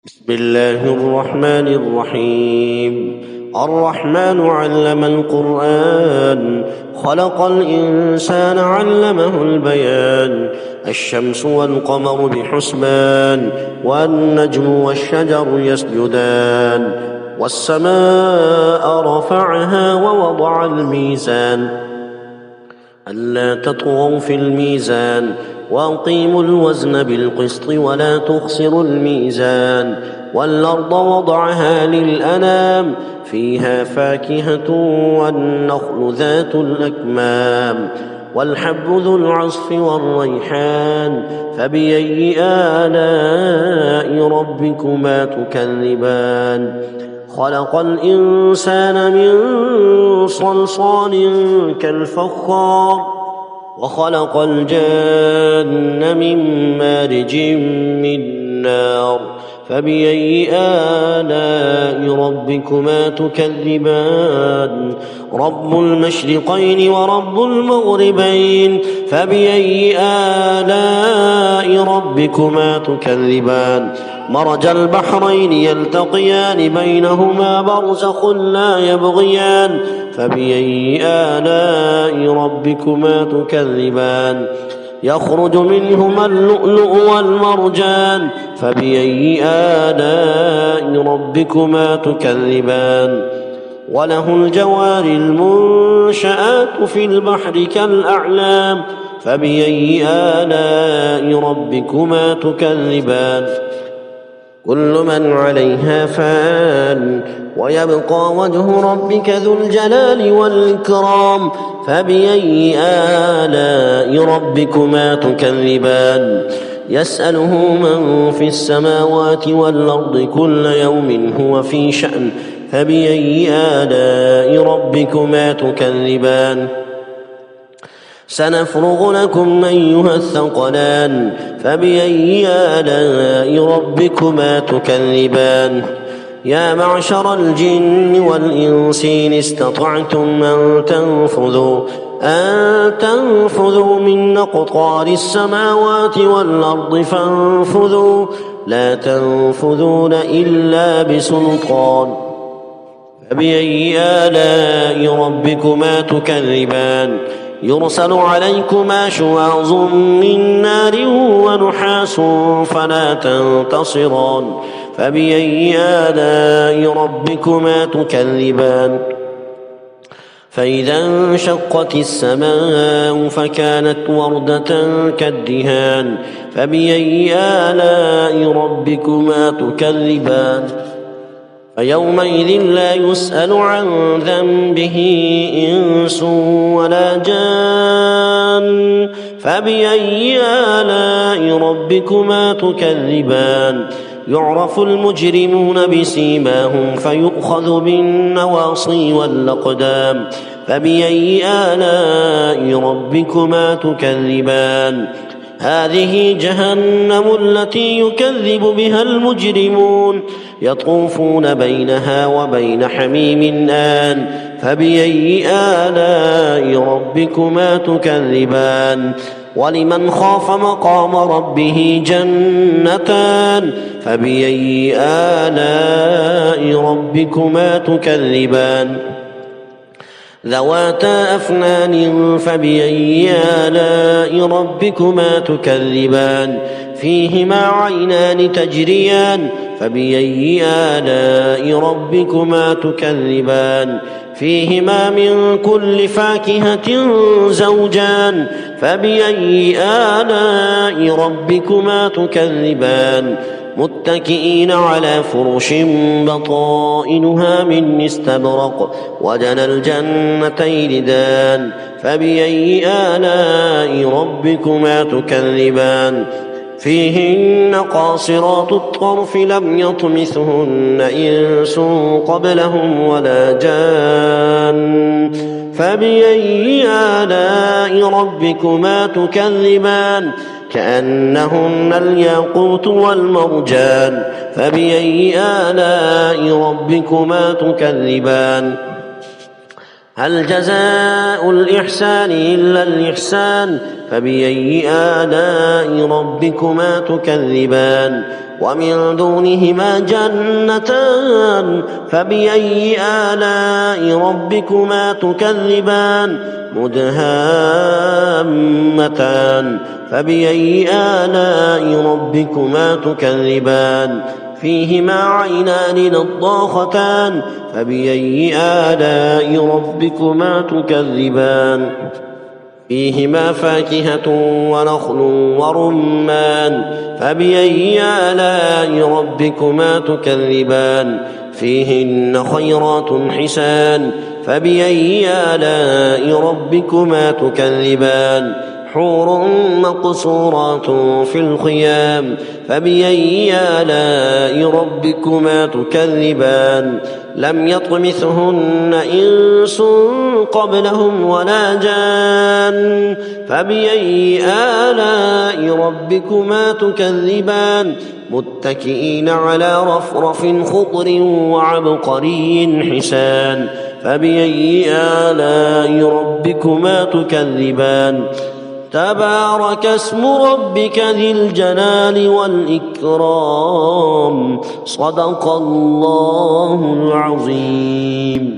بسم الله الرحمن الرحيم. الرحمن علم القرآن، خلق الإنسان علمه البيان. الشمس والقمر بحسبان، والنجم والشجر يسجدان. والسماء رفعها ووضع الميزان ألا تطغوا في الميزان وأقيموا الوزن بالقسط ولا تخسروا الميزان. والأرض وضعها للأنام، فيها فاكهة والنخل ذات الأكمام. والحب ذو العصف والريحان، فبأي آلاء ربكما تكذبان. خلق الإنسان من صلصال كالفخار، وخلق الجن من مارج من نار. فبأي آلاء ربكما تكذبان. رب المشرقين ورب المغربين، فبأي آلاء ربكما تكذبان. مرج البحرين يلتقيان، بينهما برزخ لا يبغيان. فبأي آلاء ربكما تكذبان. يخرج منهما اللؤلؤ والمرجان، فبأي آلاء ربكما تكذبان. وله الجوار المنشآت في البحر كالأعلام، فبأي آلاء ربكما تكذبان. كل من عليها فان، ويبقى وجه ربك ذو الجلال والإكرام. فبأي آلاء ربكما تكذبان. يسأله من في السماوات والأرض كل يوم هو في شأن. فبأي آلاء ربكما تكذبان. سنفرغ لكم أيها الثقلان، فبأي آلاء ربكما تكذبان. يا معشر الجن والإنس إن استطعتم أن تنفذوا من أقطار السماوات والأرض فانفذوا، لا تنفذون إلا بسلطان. فبأي آلاء ربكما تكذبان. يرسل عليكما شواظ من نار ونحاس فلا تنتصران. فبأي آلاء ربكما تكذبان. فإذا انشقت السماء فكانت وردة كالدهان. فبأي آلاء ربكما تكذبان. فيومئذ لا يسأل عن ذنبه إنس ولا جان. فبأي آلاء ربكما تكذبان. يعرف المجرمون بسيماهم فيؤخذ بالنواصي والأقدام. فبأي آلاء ربكما تكذبان. هذه جهنم التي يكذب بها المجرمون، يطوفون بينها وبين حميم آن. فبأي آلاء ربكما تكذبان. ولمن خاف مقام ربه جنتان. فبأي آلاء ربكما تكذبان. ذواتا أفنان. فبأي آلاء ربكما تكذبان. فيهما عينان تجريان. فبأي آلاء ربكما تكذبان. فيهما من كل فاكهة زوجان. فبأي آلاء ربكما تكذبان. متكئين على فرش بطائنها من استبرق، وجنى الجنتين دان. فبأي آلاء ربكما تكذبان. فيهن قاصرات الطرف لم يطمثهن إنس قبلهم ولا جان. فبأي آلاء ربكما تكذبان. كأنهن الياقوت والمرجان. فبأي آلاء ربكما تكذبان. هل جزاء الإحسان إلا الإحسان فبأي آلاء ربكما تكذبان ومن دونهما جنتان فبأي آلاء ربكما تكذبان مدهامتان فبأي آلاء ربكما تكذبان فيهما عينان نضاختان فبأي آلاء ربكما تكذبان فيهما فاكهة ونخل ورمان فبأي آلاء ربكما تكذبان فيهن خيرات حسان فبأي آلاء ربكما تكذبان حور مقصورات في الخيام فبأي آلاء ربكما تكذبان لم يطمثهن إنس قبلهم ولا جان فبأي آلاء ربكما تكذبان متكئين على رفرف خضر وعبقري حسان فبأي آلاء ربكما تكذبان تبارك اسم ربك ذي الجلال والإكرام صدق الله العظيم.